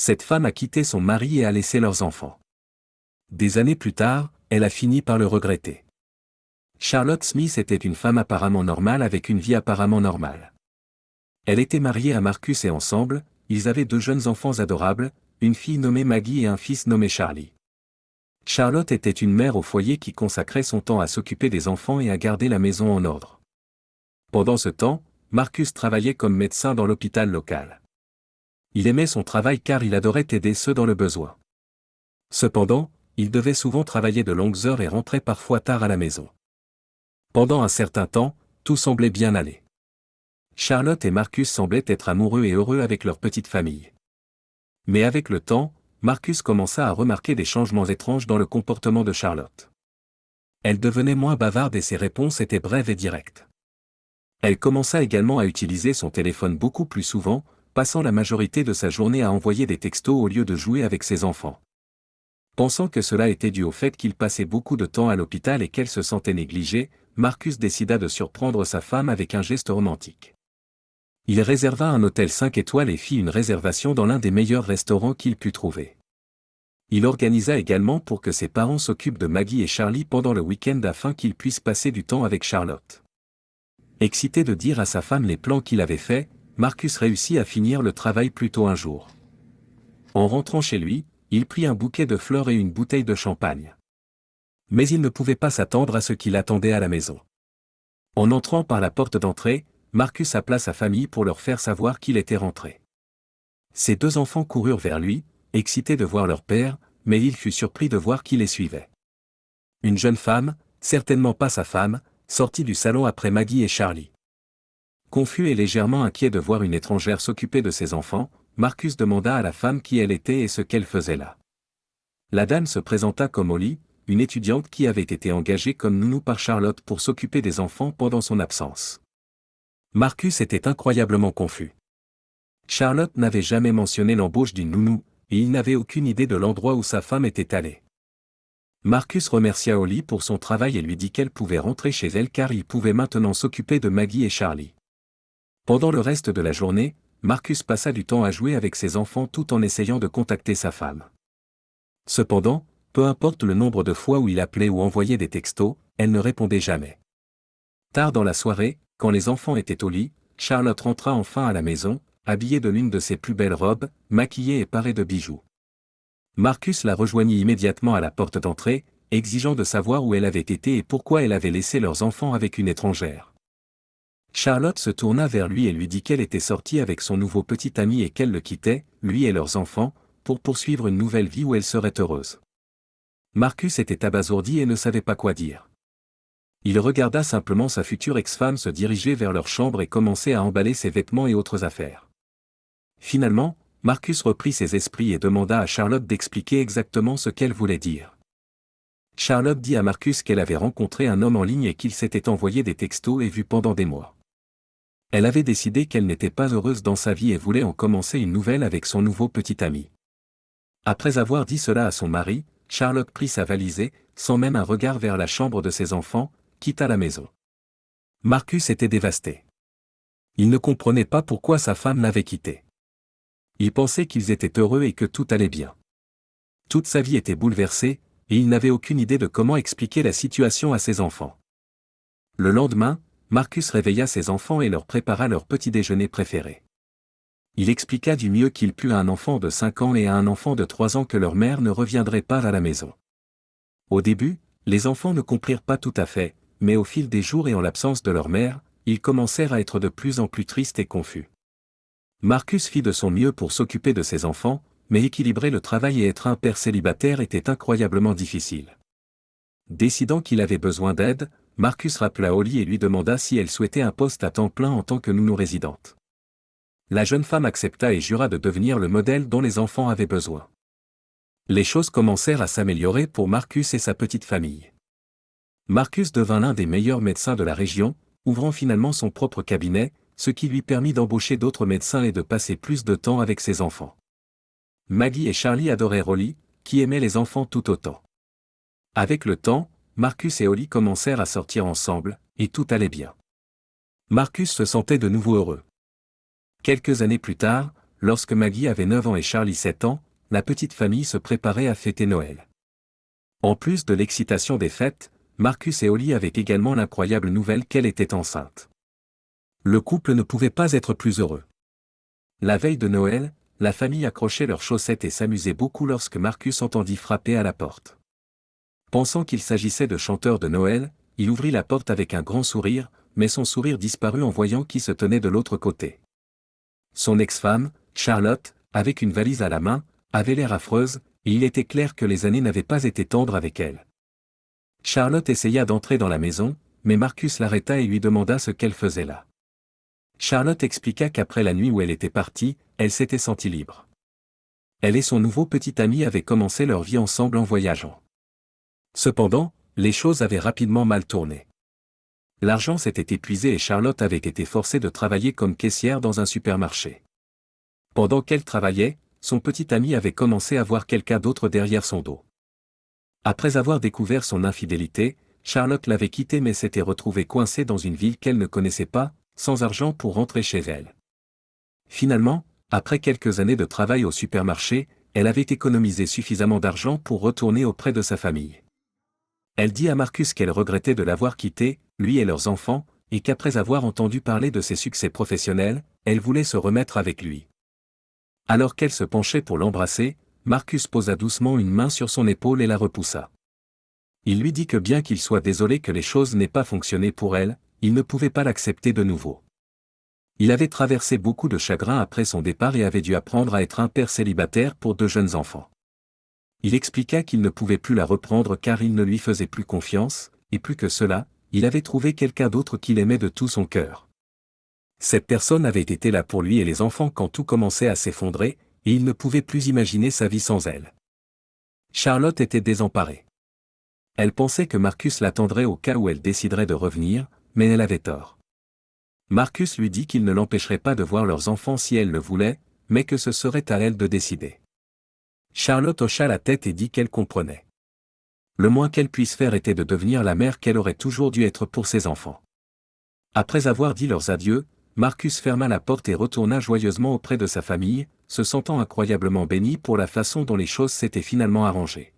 cette femme a quitté son mari et a laissé leurs enfants. Des années plus tard, elle a fini par le regretter. Charlotte Smith était une femme apparemment normale avec une vie apparemment normale. Elle était mariée à Marcus et ensemble, ils avaient 2 jeunes enfants adorables, une fille nommée Maggie et un fils nommé Charlie. Charlotte était une mère au foyer qui consacrait son temps à s'occuper des enfants et à garder la maison en ordre. Pendant ce temps, Marcus travaillait comme médecin dans l'hôpital local. Il aimait son travail car il adorait aider ceux dans le besoin. Cependant, il devait souvent travailler de longues heures et rentrait parfois tard à la maison. Pendant un certain temps, tout semblait bien aller. Charlotte et Marcus semblaient être amoureux et heureux avec leur petite famille. Mais avec le temps, Marcus commença à remarquer des changements étranges dans le comportement de Charlotte. Elle devenait moins bavarde et ses réponses étaient brèves et directes. Elle commença également à utiliser son téléphone beaucoup plus souvent, passant la majorité de sa journée à envoyer des textos au lieu de jouer avec ses enfants. Pensant que cela était dû au fait qu'il passait beaucoup de temps à l'hôpital et qu'elle se sentait négligée, Marcus décida de surprendre sa femme avec un geste romantique. Il réserva un hôtel 5 étoiles et fit une réservation dans l'un des meilleurs restaurants qu'il put trouver. Il organisa également pour que ses parents s'occupent de Maggie et Charlie pendant le week-end afin qu'ils puissent passer du temps avec Charlotte. Excité de dire à sa femme les plans qu'il avait faits, Marcus réussit à finir le travail plus tôt un jour. En rentrant chez lui, il prit un bouquet de fleurs et une bouteille de champagne. Mais il ne pouvait pas s'attendre à ce qu'il attendait à la maison. En entrant par la porte d'entrée, Marcus appela sa famille pour leur faire savoir qu'il était rentré. Ses 2 enfants coururent vers lui, excités de voir leur père, mais il fut surpris de voir qui les suivait. Une jeune femme, certainement pas sa femme, sortit du salon après Maggie et Charlie. Confus et légèrement inquiet de voir une étrangère s'occuper de ses enfants, Marcus demanda à la femme qui elle était et ce qu'elle faisait là. La dame se présenta comme Holly, une étudiante qui avait été engagée comme nounou par Charlotte pour s'occuper des enfants pendant son absence. Marcus était incroyablement confus. Charlotte n'avait jamais mentionné l'embauche d'une nounou, et il n'avait aucune idée de l'endroit où sa femme était allée. Marcus remercia Holly pour son travail et lui dit qu'elle pouvait rentrer chez elle car il pouvait maintenant s'occuper de Maggie et Charlie. Pendant le reste de la journée, Marcus passa du temps à jouer avec ses enfants tout en essayant de contacter sa femme. Cependant, peu importe le nombre de fois où il appelait ou envoyait des textos, elle ne répondait jamais. Tard dans la soirée, quand les enfants étaient au lit, Charlotte rentra enfin à la maison, habillée de l'une de ses plus belles robes, maquillée et parée de bijoux. Marcus la rejoignit immédiatement à la porte d'entrée, exigeant de savoir où elle avait été et pourquoi elle avait laissé leurs enfants avec une étrangère. Charlotte se tourna vers lui et lui dit qu'elle était sortie avec son nouveau petit ami et qu'elle le quittait, lui et leurs enfants, pour poursuivre une nouvelle vie où elle serait heureuse. Marcus était abasourdi et ne savait pas quoi dire. Il regarda simplement sa future ex-femme se diriger vers leur chambre et commencer à emballer ses vêtements et autres affaires. Finalement, Marcus reprit ses esprits et demanda à Charlotte d'expliquer exactement ce qu'elle voulait dire. Charlotte dit à Marcus qu'elle avait rencontré un homme en ligne et qu'il s'était envoyé des textos et vu pendant des mois. Elle avait décidé qu'elle n'était pas heureuse dans sa vie et voulait en commencer une nouvelle avec son nouveau petit ami. Après avoir dit cela à son mari, Charlotte prit sa valise et, sans même un regard vers la chambre de ses enfants, quitta la maison. Marcus était dévasté. Il ne comprenait pas pourquoi sa femme l'avait quitté. Il pensait qu'ils étaient heureux et que tout allait bien. Toute sa vie était bouleversée, et il n'avait aucune idée de comment expliquer la situation à ses enfants. Le lendemain, Marcus réveilla ses enfants et leur prépara leur petit déjeuner préféré. Il expliqua du mieux qu'il put à un enfant de 5 ans et à un enfant de 3 ans que leur mère ne reviendrait pas à la maison. Au début, les enfants ne comprirent pas tout à fait, mais au fil des jours et en l'absence de leur mère, ils commencèrent à être de plus en plus tristes et confus. Marcus fit de son mieux pour s'occuper de ses enfants, mais équilibrer le travail et être un père célibataire était incroyablement difficile. Décidant qu'il avait besoin d'aide, Marcus rappela Holly et lui demanda si elle souhaitait un poste à temps plein en tant que nounou résidente. La jeune femme accepta et jura de devenir le modèle dont les enfants avaient besoin. Les choses commencèrent à s'améliorer pour Marcus et sa petite famille. Marcus devint l'un des meilleurs médecins de la région, ouvrant finalement son propre cabinet, ce qui lui permit d'embaucher d'autres médecins et de passer plus de temps avec ses enfants. Maggie et Charlie adoraient Holly, qui aimait les enfants tout autant. Avec le temps, Marcus et Holly commencèrent à sortir ensemble, et tout allait bien. Marcus se sentait de nouveau heureux. Quelques années plus tard, lorsque Maggie avait 9 ans et Charlie 7 ans, la petite famille se préparait à fêter Noël. En plus de l'excitation des fêtes, Marcus et Holly avaient également l'incroyable nouvelle qu'elle était enceinte. Le couple ne pouvait pas être plus heureux. La veille de Noël, la famille accrochait leurs chaussettes et s'amusait beaucoup lorsque Marcus entendit frapper à la porte. Pensant qu'il s'agissait de chanteurs de Noël, il ouvrit la porte avec un grand sourire, mais son sourire disparut en voyant qui se tenait de l'autre côté. Son ex-femme, Charlotte, avec une valise à la main, avait l'air affreuse, et il était clair que les années n'avaient pas été tendres avec elle. Charlotte essaya d'entrer dans la maison, mais Marcus l'arrêta et lui demanda ce qu'elle faisait là. Charlotte expliqua qu'après la nuit où elle était partie, elle s'était sentie libre. Elle et son nouveau petit ami avaient commencé leur vie ensemble en voyageant. Cependant, les choses avaient rapidement mal tourné. L'argent s'était épuisé et Charlotte avait été forcée de travailler comme caissière dans un supermarché. Pendant qu'elle travaillait, son petit ami avait commencé à voir quelqu'un d'autre derrière son dos. Après avoir découvert son infidélité, Charlotte l'avait quitté mais s'était retrouvée coincée dans une ville qu'elle ne connaissait pas, sans argent pour rentrer chez elle. Finalement, après quelques années de travail au supermarché, elle avait économisé suffisamment d'argent pour retourner auprès de sa famille. Elle dit à Marcus qu'elle regrettait de l'avoir quitté, lui et leurs enfants, et qu'après avoir entendu parler de ses succès professionnels, elle voulait se remettre avec lui. Alors qu'elle se penchait pour l'embrasser, Marcus posa doucement une main sur son épaule et la repoussa. Il lui dit que bien qu'il soit désolé que les choses n'aient pas fonctionné pour elle, il ne pouvait pas l'accepter de nouveau. Il avait traversé beaucoup de chagrin après son départ et avait dû apprendre à être un père célibataire pour 2 jeunes enfants. Il expliqua qu'il ne pouvait plus la reprendre car il ne lui faisait plus confiance, et plus que cela, il avait trouvé quelqu'un d'autre qu'il aimait de tout son cœur. Cette personne avait été là pour lui et les enfants quand tout commençait à s'effondrer, et il ne pouvait plus imaginer sa vie sans elle. Charlotte était désemparée. Elle pensait que Marcus l'attendrait au cas où elle déciderait de revenir, mais elle avait tort. Marcus lui dit qu'il ne l'empêcherait pas de voir leurs enfants si elle le voulait, mais que ce serait à elle de décider. Charlotte hocha la tête et dit qu'elle comprenait. Le moins qu'elle puisse faire était de devenir la mère qu'elle aurait toujours dû être pour ses enfants. Après avoir dit leurs adieux, Marcus ferma la porte et retourna joyeusement auprès de sa famille, se sentant incroyablement béni pour la façon dont les choses s'étaient finalement arrangées.